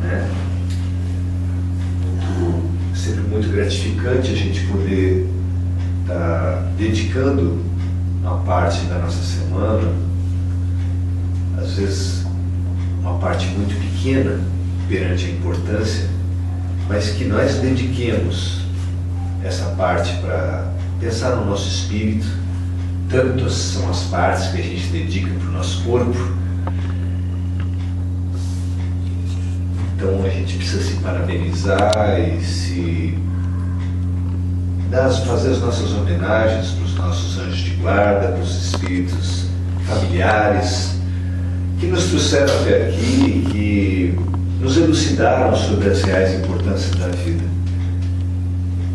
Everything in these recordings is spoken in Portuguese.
né? Sempre muito gratificante a gente poder estar dedicando uma parte da nossa semana, às vezes uma parte muito pequena perante a importância, mas que nós dediquemos essa parte para pensar no nosso espírito. Tantas são as partes que a gente dedica para o nosso corpo. Então a gente precisa se parabenizar e fazer as nossas homenagens para os nossos anjos de guarda, para os espíritos familiares que nos trouxeram até aqui e que nos elucidaram sobre as reais importâncias da vida.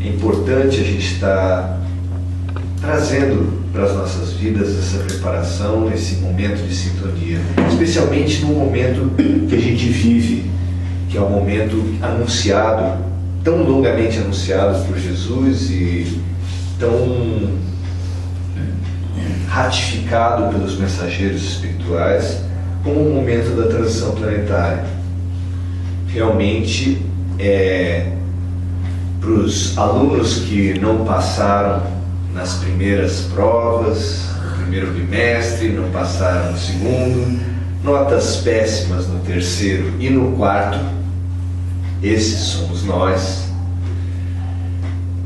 É importante a gente estar trazendo para as nossas vidas essa preparação, esse momento de sintonia, especialmente no momento que a gente vive, que é um momento anunciado, tão longamente anunciado por Jesus e tão ratificado pelos mensageiros espirituais, como o momento da transição planetária. Realmente, para os alunos que não passaram nas primeiras provas, no primeiro bimestre, não passaram no segundo, notas péssimas no terceiro e no quarto, esses somos nós.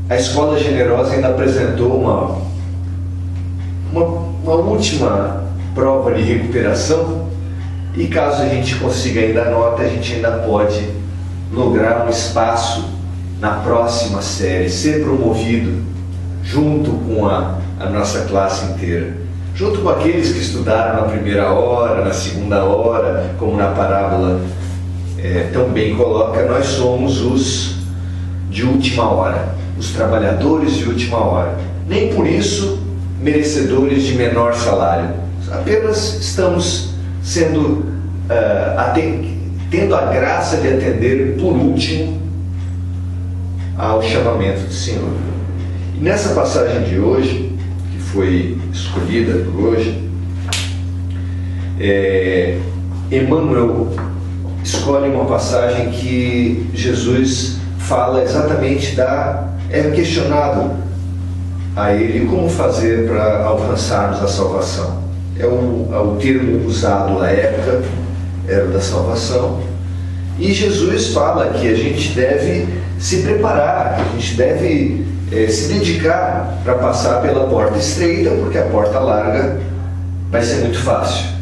A Escola Generosa ainda apresentou uma última prova de recuperação e caso a gente consiga ainda a nota, a gente ainda pode lograr um espaço na próxima série, ser promovido junto com a nossa classe inteira, junto com aqueles que estudaram na primeira hora, na segunda hora, como na parábola tão bem coloca, nós somos os de última hora, os trabalhadores de última hora. Nem por isso merecedores de menor salário, apenas estamos tendo a graça de atender por último ao chamamento do Senhor. E nessa passagem de hoje, que foi escolhida por hoje, Emmanuel escolhe uma passagem que Jesus fala exatamente é questionado a ele como fazer para alcançarmos a salvação. É o termo usado na época, era o da salvação, e Jesus fala que a gente deve se preparar, que a gente deve se dedicar para passar pela porta estreita, porque a porta larga vai ser muito fácil.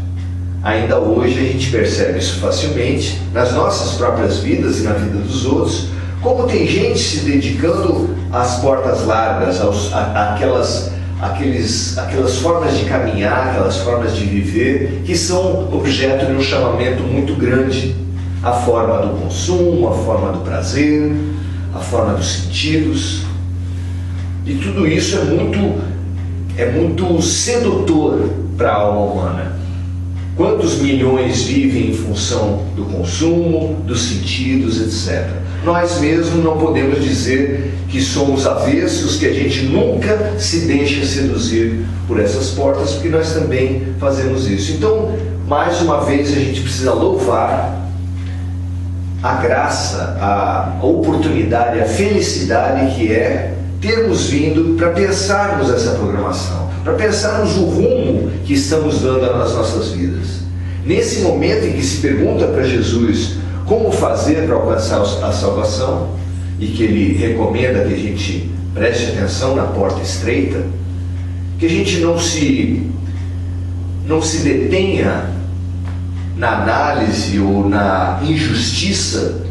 Ainda hoje a gente percebe isso facilmente nas nossas próprias vidas e na vida dos outros, como tem gente se dedicando às portas largas, aquelas formas de caminhar, aquelas formas de viver, que são objeto de um chamamento muito grande. A forma do consumo, a forma do prazer, a forma dos sentidos. E tudo isso é muito sedutor para a alma humana. Quantos milhões vivem em função do consumo, dos sentidos, etc. Nós mesmos não podemos dizer que somos avessos, que a gente nunca se deixa seduzir por essas portas, porque nós também fazemos isso. Então, mais uma vez, a gente precisa louvar a graça, a oportunidade, a felicidade que é termos vindo para pensarmos essa programação, para pensarmos o rumo que estamos dando às nossas vidas. Nesse momento em que se pergunta para Jesus como fazer para alcançar a salvação, e que ele recomenda que a gente preste atenção na porta estreita, que a gente não se detenha na análise ou na injustiça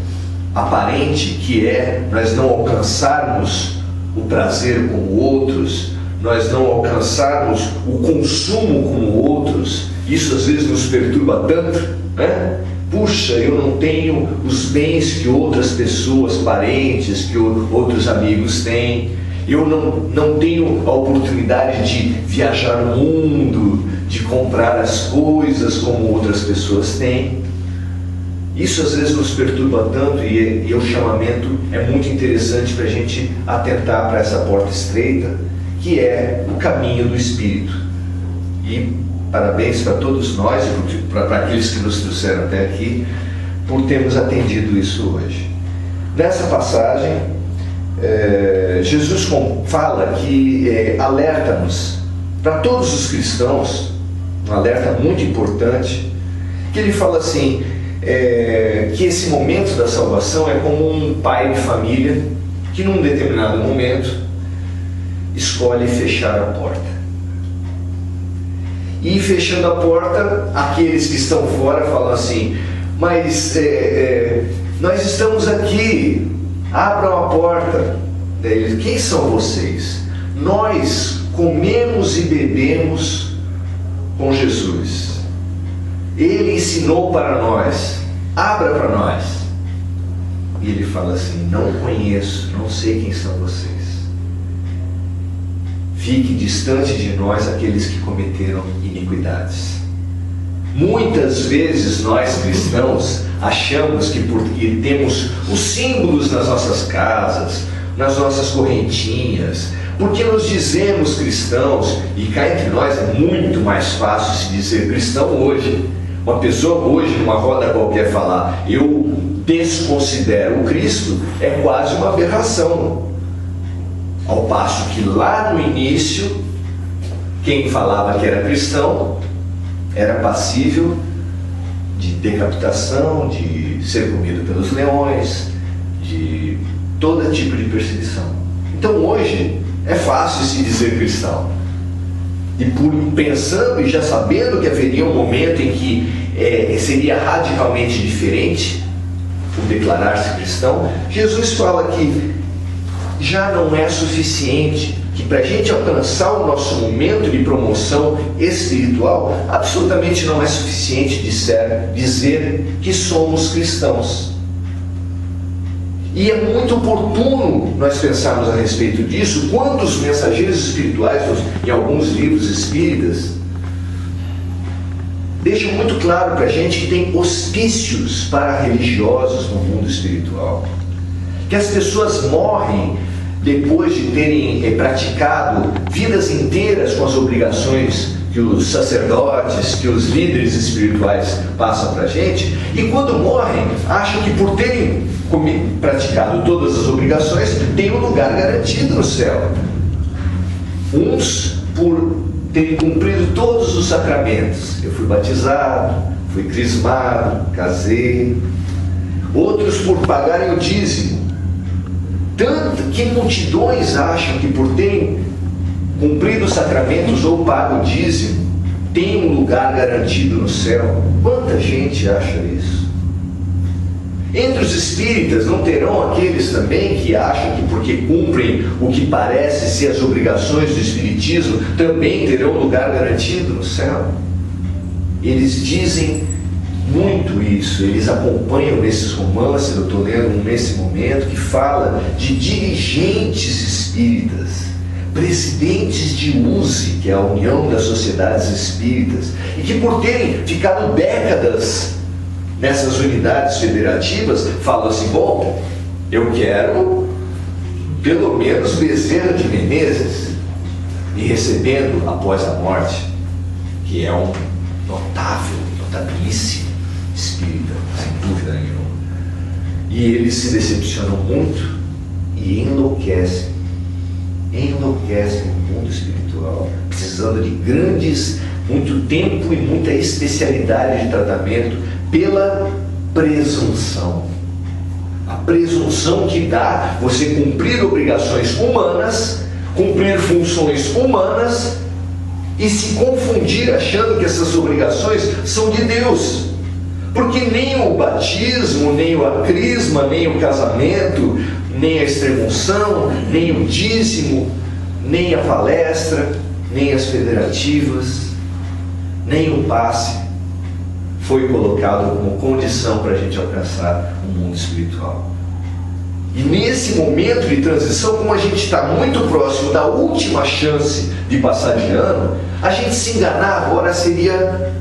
aparente que é nós não alcançarmos o prazer como outros, nós não alcançarmos o consumo como outros. Isso às vezes nos perturba tanto, né? Puxa, eu não tenho os bens que outras pessoas, parentes, que outros amigos têm. Eu não tenho a oportunidade de viajar no mundo, de comprar as coisas como outras pessoas têm. Isso às vezes nos perturba tanto e o chamamento é muito interessante para a gente atentar para essa porta estreita, que é o caminho do Espírito. E parabéns para todos nós, para aqueles que nos trouxeram até aqui, por termos atendido isso hoje. Nessa passagem, Jesus fala que alerta-nos, para todos os cristãos, um alerta muito importante, que ele fala assim, que esse momento da salvação é como um pai de família que num determinado momento escolhe fechar a porta. E fechando a porta, aqueles que estão fora falam assim, mas nós estamos aqui, abram a porta. Daí ele, quem são vocês? Nós comemos e bebemos com Jesus. Ele ensinou para nós, abra para nós. E ele fala assim, não conheço, não sei quem são vocês. Fique distante de nós aqueles que cometeram iniquidades. Muitas vezes nós cristãos achamos que porque temos os símbolos nas nossas casas, nas nossas correntinhas, porque nos dizemos cristãos, e cá entre nós é muito mais fácil se dizer cristão hoje. Uma pessoa hoje, numa roda qualquer, falar eu desconsidero o Cristo, é quase uma aberração. Ao passo que lá no início, quem falava que era cristão era passível de decapitação, de ser comido pelos leões, de todo tipo de perseguição. Então hoje é fácil se dizer cristão. E pensando e já sabendo que haveria um momento em que seria radicalmente diferente o declarar-se cristão, Jesus fala que já não é suficiente, que para a gente alcançar o nosso momento de promoção espiritual, absolutamente não é suficiente dizer que somos cristãos. E é muito oportuno nós pensarmos a respeito disso, quando os mensageiros espirituais, em alguns livros espíritas, deixam muito claro para a gente que tem hospícios para religiosos no mundo espiritual. Que as pessoas morrem depois de terem praticado vidas inteiras com as obrigações que os sacerdotes, que os líderes espirituais passam para a gente, e quando morrem, acham que por terem praticado todas as obrigações, têm um lugar garantido no céu. Uns por terem cumprido todos os sacramentos. Eu fui batizado, fui crismado, casei. Outros por pagarem o dízimo. Tanto que multidões acham que por terem cumprido os sacramentos ou pago o dízimo, tem um lugar garantido no céu. Quanta gente acha isso? Entre os espíritas não terão aqueles também que acham que porque cumprem o que parece ser as obrigações do espiritismo, também terão um lugar garantido no céu? Eles dizem muito isso, eles acompanham nesses romances, eu estou lendo um nesse momento, que fala de dirigentes espíritas, presidentes de USE, que é a União das Sociedades Espíritas, e que por terem ficado décadas nessas unidades federativas, falam assim, bom, eu quero pelo menos Bezerra de Menezes me recebendo após a morte, que é um notabilíssimo espírita, sem dúvida nenhuma. E eles se decepcionam muito e enlouquecem no mundo espiritual, precisando de muito tempo e muita especialidade de tratamento pela presunção. A presunção que dá você cumprir obrigações humanas, cumprir funções humanas e se confundir achando que essas obrigações são de Deus. Porque nem o batismo, nem o crisma, nem o casamento, nem a extremunção, nem o dízimo, nem a palestra, nem as federativas, nem o passe foi colocado como condição para a gente alcançar o mundo espiritual. E nesse momento de transição, como a gente está muito próximo da última chance de passar de ano, a gente se enganar agora seria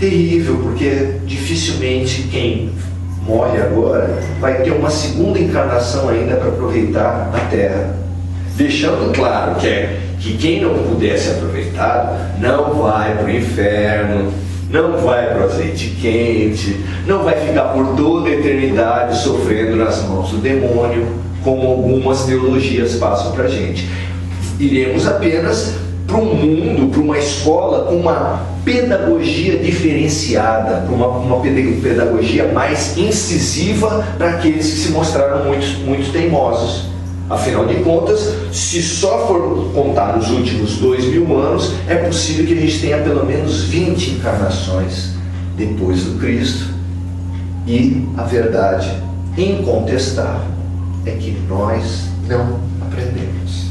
terrível, porque dificilmente quem morre agora vai ter uma segunda encarnação ainda para aproveitar a Terra. Deixando claro que quem não pudesse aproveitar não vai para o inferno, não vai para o azeite quente, não vai ficar por toda a eternidade sofrendo nas mãos do demônio, como algumas teologias passam para a gente. Iremos apenas para um mundo, para uma escola com uma pedagogia diferenciada, para uma pedagogia mais incisiva para aqueles que se mostraram muito teimosos. Afinal de contas, se só for contar nos últimos 2000 anos, é possível que a gente tenha pelo menos 20 encarnações depois do Cristo. E a verdade incontestável é que nós não aprendemos.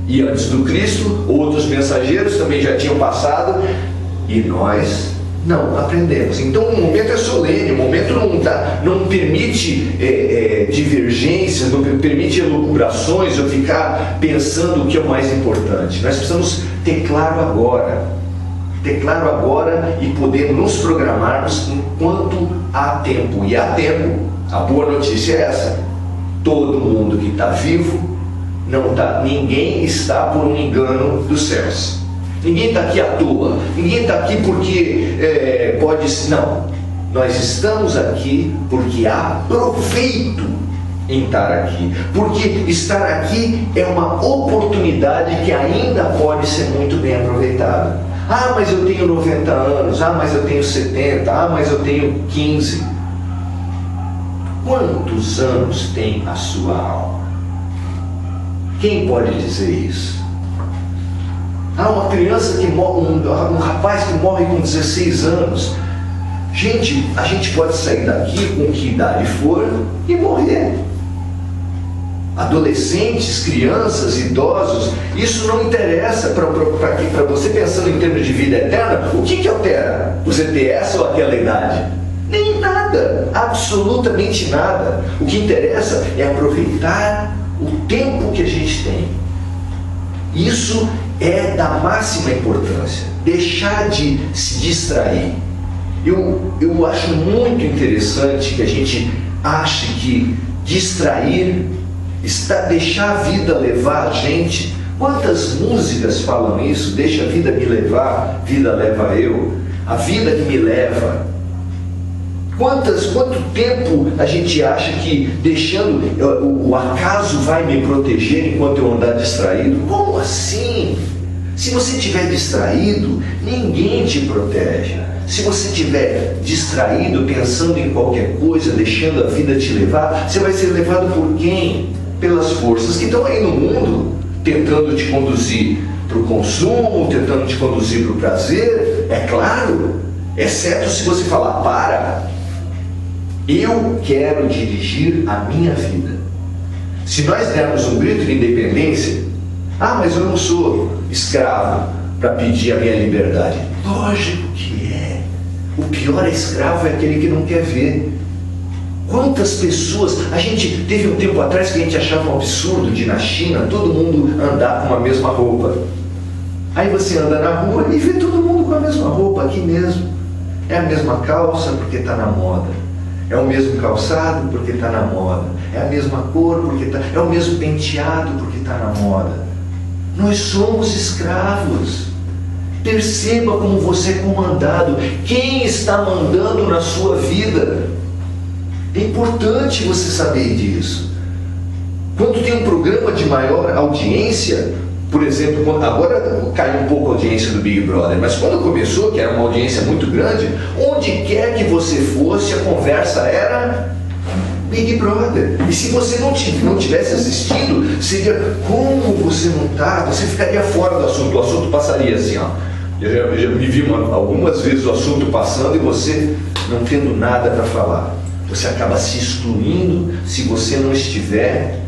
E antes do Cristo, outros mensageiros também já tinham passado e nós não aprendemos. Então o momento é solene, o momento não permite divergências, não permite elucubrações ou ficar pensando o que é o mais importante. Nós precisamos ter claro agora e poder nos programarmos enquanto há tempo. E há tempo. A boa notícia é essa: todo mundo que está vivo ninguém está por um engano dos céus. Ninguém está aqui à toa, ninguém está aqui porque não. Nós estamos aqui porque há proveito em estar aqui, porque estar aqui é uma oportunidade que ainda pode ser muito bem aproveitada. Ah, mas eu tenho 90 anos, ah, mas eu tenho 70, ah, mas eu tenho 15. Quantos anos tem a sua alma? Quem pode dizer isso? Há uma criança que morre, um rapaz que morre com 16 anos. Gente, a gente pode sair daqui com que idade for e morrer. Adolescentes, crianças, idosos, isso não interessa para você pensando em termos de vida eterna. O que altera? Você ter essa ou aquela idade? Nem nada, absolutamente nada. O que interessa é aproveitar o tempo que a gente tem. Isso é da máxima importância. Deixar de se distrair. Eu acho muito interessante que a gente ache que distrair, deixar a vida levar a gente. Quantas músicas falam isso? Deixa a vida me levar, vida leva eu. A vida que me leva. Quanto tempo a gente acha que deixando o acaso vai me proteger enquanto eu andar distraído? Como assim? Se você estiver distraído, ninguém te protege. Se você estiver distraído, pensando em qualquer coisa, deixando a vida te levar, você vai ser levado por quem? Pelas forças que estão aí no mundo, tentando te conduzir para o consumo, tentando te conduzir para o prazer, é claro, exceto se você falar, eu quero dirigir a minha vida. Se nós dermos um grito de independência, mas eu não sou escravo para pedir a minha liberdade. Lógico que é. O pior escravo é aquele que não quer ver. Quantas pessoas, a gente teve um tempo atrás que a gente achava um absurdo de na China todo mundo andar com a mesma roupa. Aí você anda na rua e vê todo mundo com a mesma roupa aqui mesmo. É a mesma calça porque está na moda. É o mesmo calçado porque está na moda. É a mesma cor porque está... É o mesmo penteado porque está na moda. Nós somos escravos. Perceba como você é comandado. Quem está mandando na sua vida? É importante você saber disso. Quando tem um programa de maior audiência, por exemplo, agora caiu um pouco a audiência do Big Brother, mas quando começou, que era uma audiência muito grande, onde quer que você fosse, a conversa era Big Brother. E se você não tivesse assistido, seria como você não está, você ficaria fora do assunto. O assunto passaria assim, ó. Eu já me vi algumas vezes o assunto passando e você não tendo nada para falar. Você acaba se excluindo se você não estiver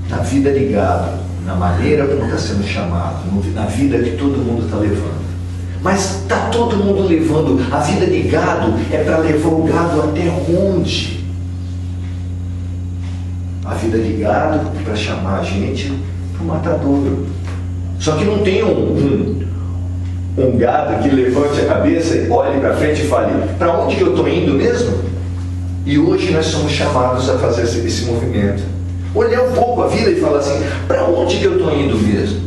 na vida ligado, na maneira como está sendo chamado, na vida que todo mundo está levando. Mas está todo mundo levando, a vida de gado é para levar o gado até onde? A vida de gado é para chamar a gente para o matadouro. Só que não tem um gado que levante a cabeça, olhe para frente e fale, para onde que eu estou indo mesmo? E hoje nós somos chamados a fazer esse movimento. Olhar um pouco a vida e falar assim, para onde que eu estou indo mesmo?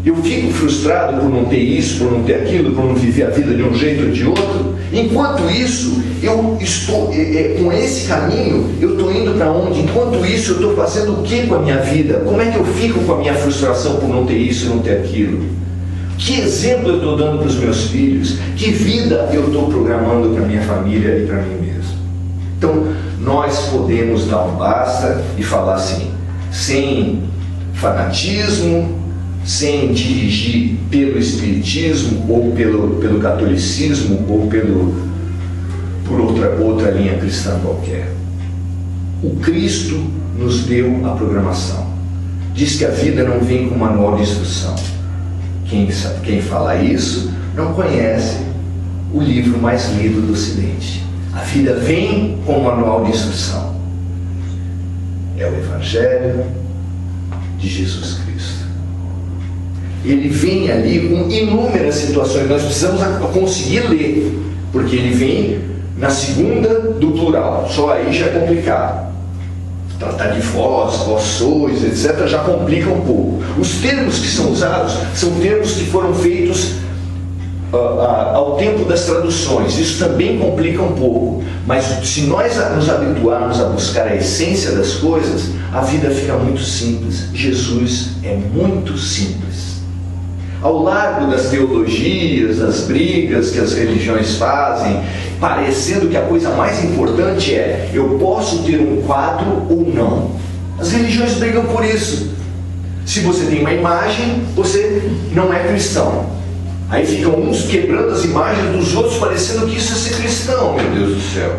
Eu fico frustrado por não ter isso, por não ter aquilo, por não viver a vida de um jeito ou de outro. Enquanto isso, eu estou com esse caminho, eu estou indo para onde? Enquanto isso, eu estou fazendo o que com a minha vida? Como é que eu fico com a minha frustração por não ter isso e não ter aquilo? Que exemplo eu estou dando para os meus filhos? Que vida eu estou programando para a minha família e para mim mesmo? Então, nós podemos dar um basta e falar assim, sem fanatismo, sem dirigir pelo espiritismo ou pelo catolicismo ou por outra linha cristã qualquer. O Cristo nos deu a programação. Diz que a vida não vem com manual de instrução. Quem fala isso não conhece o livro mais lido do Ocidente. A vida vem com manual de instrução. É o Evangelho de Jesus Cristo. Ele vem ali com inúmeras situações. Nós precisamos conseguir ler, porque ele vem na segunda do plural. Só aí já é complicado. Tratar de vós, vós sois, etc. já complica um pouco. Os termos que são usados são termos que foram feitos ao tempo das traduções. Isso também complica um pouco. Mas se nós nos habituarmos a buscar a essência das coisas, a vida fica muito simples. Jesus é muito simples. Ao largo das teologias, das brigas que as religiões fazem, parecendo que a coisa mais importante é eu posso ter um quadro ou não. As religiões brigam por isso. Se você tem uma imagem, você não é cristão. Aí ficam uns quebrando as imagens dos outros, parecendo que isso é ser cristão, meu Deus do céu.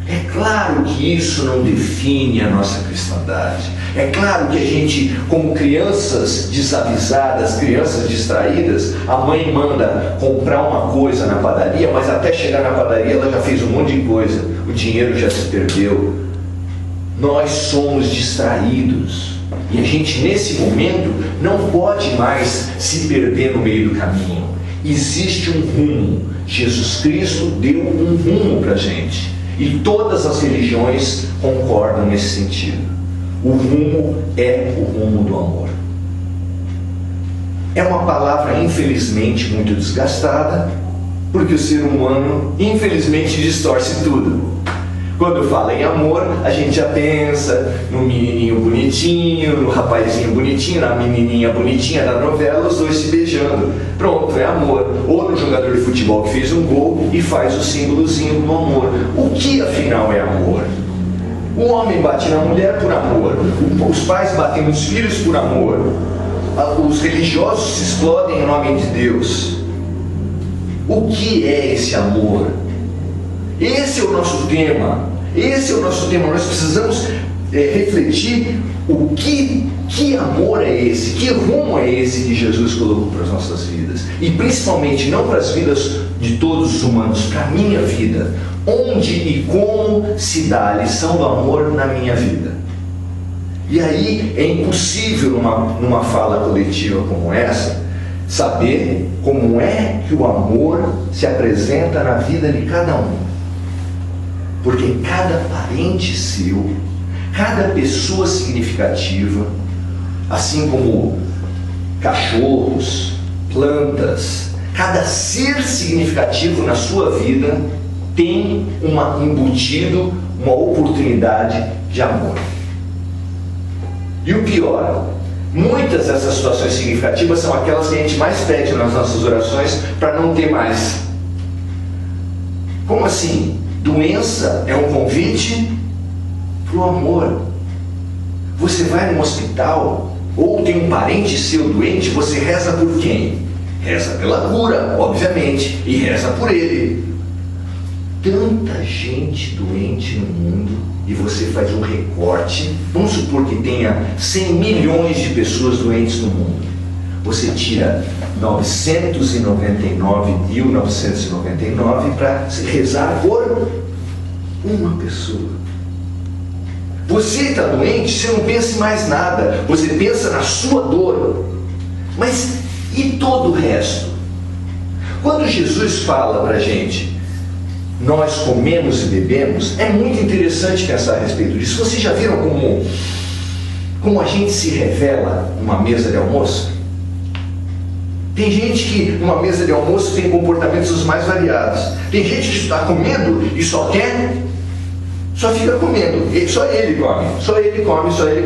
É claro que isso não define a nossa cristandade. É claro que a gente, como crianças desavisadas, crianças distraídas, a mãe manda comprar uma coisa na padaria, mas até chegar na padaria ela já fez um monte de coisa, o dinheiro já se perdeu. Nós somos distraídos e a gente nesse momento não pode mais se perder no meio do caminho. Existe um rumo. Jesus Cristo deu um rumo para a gente. E todas as religiões concordam nesse sentido. O rumo é o rumo do amor. É uma palavra, infelizmente, muito desgastada, porque o ser humano, infelizmente, distorce tudo. Quando fala em amor, a gente já pensa no menininho bonitinho, no rapazinho bonitinho, na menininha bonitinha da novela, os dois se beijando. Pronto, é amor. Ou no jogador de futebol que fez um gol e faz o símbolozinho do amor. O que afinal é amor? O homem bate na mulher por amor. Os pais batem nos filhos por amor. Os religiosos se explodem em nome de Deus. O que é esse amor? Esse é o nosso tema. Esse é o nosso tema. Nós precisamos refletir o que amor é esse, que rumo é esse que Jesus colocou para as nossas vidas. E principalmente não para as vidas de todos os humanos, para a minha vida. Onde e como se dá a lição do amor na minha vida. E aí é impossível numa fala coletiva como essa saber como é que o amor se apresenta na vida de cada um. Porque cada parente seu, cada pessoa significativa, assim como cachorros, plantas, cada ser significativo na sua vida tem embutido uma oportunidade de amor. E o pior, muitas dessas situações significativas são aquelas que a gente mais pede nas nossas orações para não ter mais. Como assim? Doença é um convite para o amor. Você vai no hospital ou tem um parente seu doente, você reza por quem? Reza pela cura, obviamente, e reza por ele. Tanta gente doente no mundo e você faz um recorte, vamos supor que tenha 100 milhões de pessoas doentes no mundo. Você tira 999.999 para rezar por uma pessoa. Você está doente, você não pensa em mais nada, você pensa na sua dor. Mas e todo o resto? Quando Jesus fala para a gente, nós comemos e bebemos, é muito interessante pensar a respeito disso. Vocês já viram como a gente se revela numa mesa de almoço? Tem gente que numa mesa de almoço tem comportamentos os mais variados. Tem gente que está comendo e só fica comendo. Só ele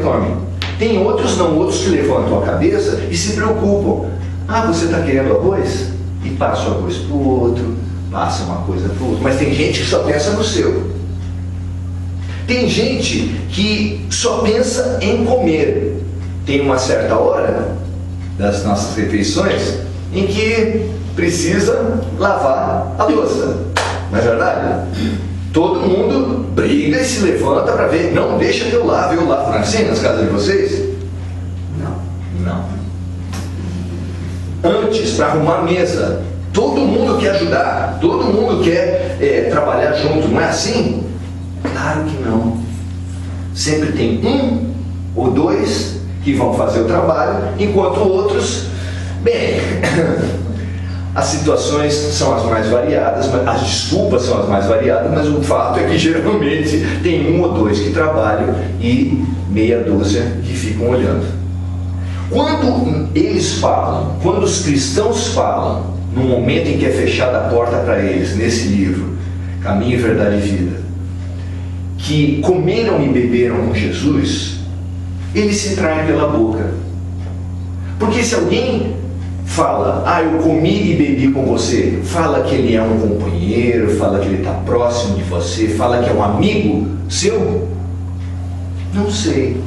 come. Tem outros não, outros que levantam a cabeça e se preocupam. Ah, você está querendo arroz? E passa o arroz para o outro, passa uma coisa para o outro. Mas tem gente que só pensa no seu. Tem gente que só pensa em comer. Tem uma certa hora das nossas refeições em que precisa lavar a louça. Não é verdade? Todo mundo briga e se levanta para ver. Não, deixa que eu lavo. Eu lavo assim nas casas de vocês? Não. Antes, para arrumar a mesa, todo mundo quer ajudar, todo mundo quer trabalhar junto, não é assim? Claro que não. Sempre tem um ou dois que vão fazer o trabalho, enquanto outros, bem, as situações são as mais variadas, as desculpas são as mais variadas, mas o fato é que geralmente tem um ou dois que trabalham e meia dúzia que ficam olhando. Quando eles falam, quando os cristãos falam, no momento em que é fechada a porta para eles, nesse livro, Caminho, Verdade e Vida, que comeram e beberam com Jesus, eles se traem pela boca. Porque se alguém fala, eu comi e bebi com você, fala que ele é um companheiro, fala que ele está próximo de você, fala que é um amigo seu, não sei.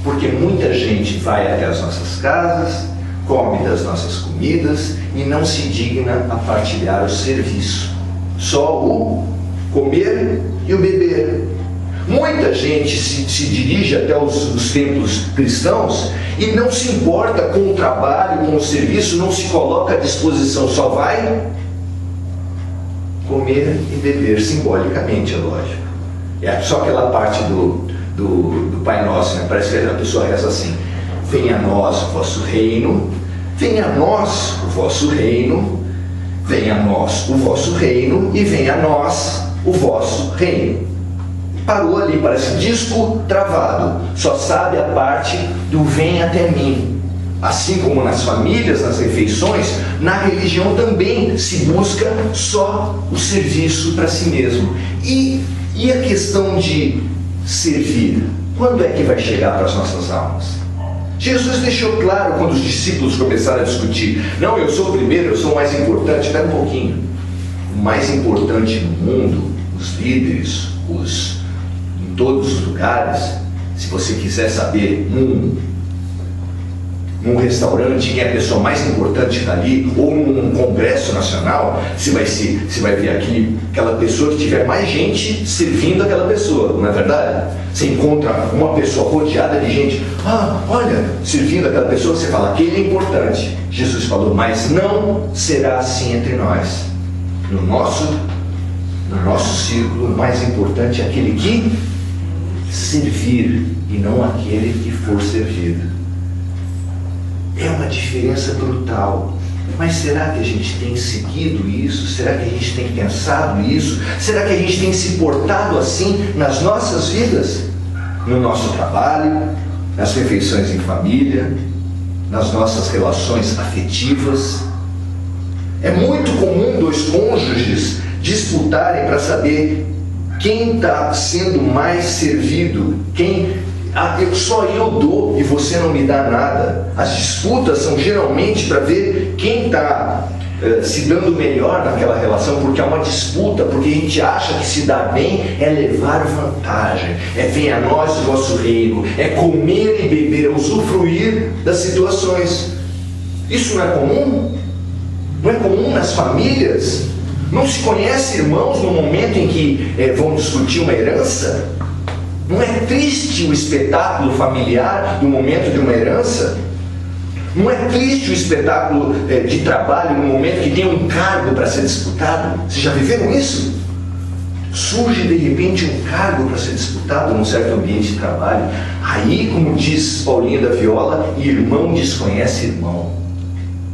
Porque muita gente vai até as nossas casas, come das nossas comidas e não se digna a partilhar o serviço. Só o comer e o beber. Muita gente se dirige até os templos cristãos e não se importa com o trabalho, com o serviço, não se coloca à disposição, só vai comer e beber, simbolicamente, é lógico. É só aquela parte do Pai Nosso, né? Parece que a pessoa reza assim: venha a nós o vosso reino, venha a nós o vosso reino, venha a nós o vosso reino e venha a nós o vosso reino. Parou ali, parece disco travado, só sabe a parte do vem até mim. Assim como nas famílias, nas refeições, na religião também se busca só o serviço para si mesmo. E a questão de servir, quando é que vai chegar para as nossas almas? Jesus deixou claro quando os discípulos começaram a discutir: não, eu sou o primeiro, eu sou o mais importante. Espera um pouquinho. O mais importante no mundo, os líderes, em todos os lugares, se você quiser saber num restaurante quem é a pessoa mais importante dali, ou num congresso nacional, você vai ver aqui aquela pessoa que tiver mais gente servindo aquela pessoa, não é verdade? Você encontra uma pessoa rodeada de gente, olha, servindo aquela pessoa, você fala, aquele é importante. Jesus falou, mas não será assim entre nós. No nosso círculo, o mais importante é aquele que servir e não aquele que for servido. É uma diferença brutal. Mas será que a gente tem seguido isso? Será que a gente tem pensado isso? Será que a gente tem se portado assim nas nossas vidas? No nosso trabalho, nas refeições em família, nas nossas relações afetivas? É muito comum dois cônjuges disputarem para saber quem está sendo mais servido, só eu dou e você não me dá nada. As disputas são geralmente para ver quem está se dando melhor naquela relação, porque há uma disputa, porque a gente acha que se dar bem é levar vantagem, é venha a nós o vosso reino, é comer e beber, é usufruir das situações. Isso não é comum? Não é comum nas famílias? Não se conhece irmãos no momento em que vão discutir uma herança? Não é triste o espetáculo familiar no momento de uma herança? Não é triste o espetáculo de trabalho no momento que tem um cargo para ser disputado? Vocês já viveram isso? Surge de repente um cargo para ser disputado num certo ambiente de trabalho. Aí, como diz Paulinho da Viola, irmão desconhece irmão.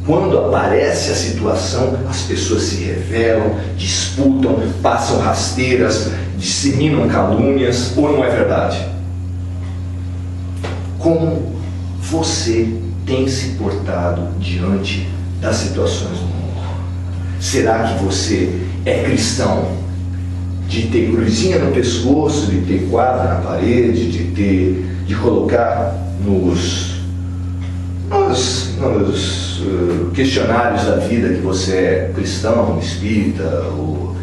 Quando aparece a situação, as pessoas se revelam, disputam, passam rasteiras, disseminam calúnias, ou não é verdade? Como você tem se portado diante das situações do mundo? Será que você é cristão de ter cruzinha no pescoço, de ter quadro na parede, de colocar nos questionários da vida que você é cristão, espírita, ou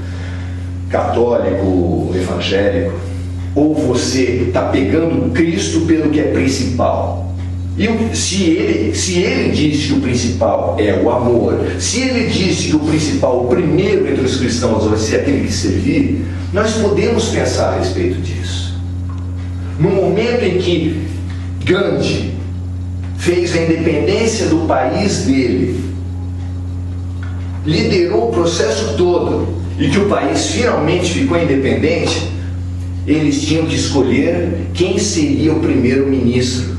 católico, ou evangélico? Ou você está pegando Cristo pelo que é principal? E se ele disse que o principal é o amor, se ele disse que o principal, o primeiro entre os cristãos vai ser aquele que servir, nós podemos pensar a respeito disso. No momento em que Gandhi fez a independência do país dele, liderou o processo todo, e que o país finalmente ficou independente, eles tinham que escolher quem seria o primeiro-ministro,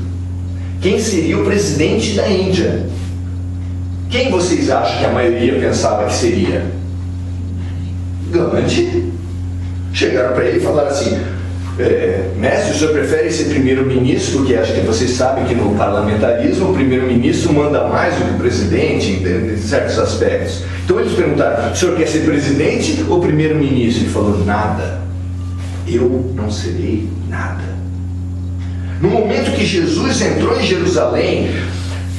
quem seria o presidente da Índia. Quem vocês acham que a maioria pensava que seria? Gandhi. Chegaram para ele e falaram assim: mestre, o senhor prefere ser primeiro-ministro, porque acho que vocês sabem que no parlamentarismo o primeiro-ministro manda mais do que o presidente em certos aspectos. Então eles perguntaram: o senhor quer ser presidente ou primeiro-ministro? Ele falou: nada. Eu não serei nada. No momento que Jesus entrou em Jerusalém,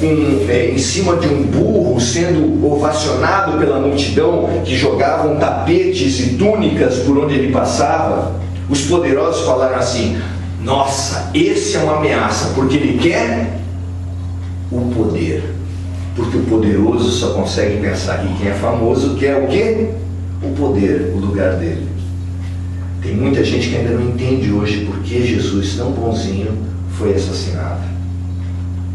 em cima de um burro, sendo ovacionado pela multidão que jogavam tapetes e túnicas por onde ele passava, os poderosos falaram assim: nossa, esse é uma ameaça, porque ele quer o poder. Porque o poderoso só consegue pensar que quem é famoso quer o quê? O poder, o lugar dele. Tem muita gente que ainda não entende hoje por que Jesus, tão bonzinho, foi assassinado.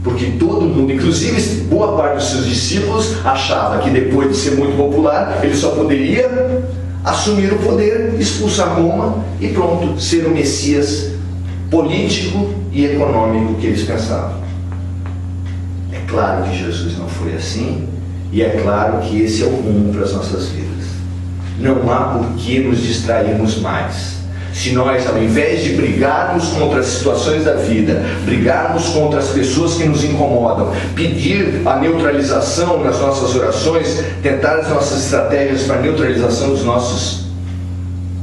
Porque todo mundo, inclusive boa parte dos seus discípulos, achava que depois de ser muito popular, ele só poderia assumir o poder, expulsar Roma e pronto, ser o Messias político e econômico que eles pensavam. É claro que Jesus não foi assim, e é claro que esse é o rumo para as nossas vidas. Não há por que nos distrairmos mais. Se nós, ao invés de brigarmos contra as situações da vida, brigarmos contra as pessoas que nos incomodam, pedir a neutralização nas nossas orações, tentar as nossas estratégias para a neutralização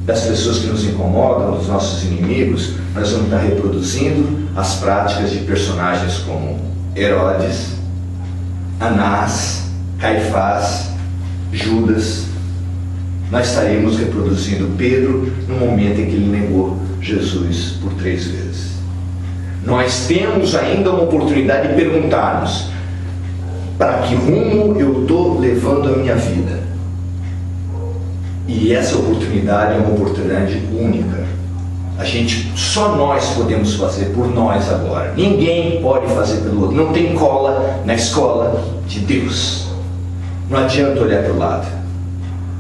das pessoas que nos incomodam, dos nossos inimigos, nós vamos estar reproduzindo as práticas de personagens como Herodes, Anás, Caifás, Judas. Nós estaremos reproduzindo Pedro no momento em que ele negou Jesus por 3 vezes. Nós temos ainda uma oportunidade de perguntarmos: para que rumo eu estou levando a minha vida? E essa oportunidade é uma oportunidade única. Só nós podemos fazer por nós agora. Ninguém pode fazer pelo outro. Não tem cola na escola de Deus. Não adianta olhar para o lado.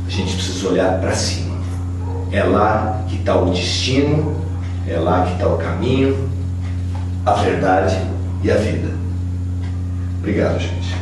A gente precisa olhar para cima. É lá que está o destino, é lá que está o caminho, a verdade e a vida. Obrigado, gente.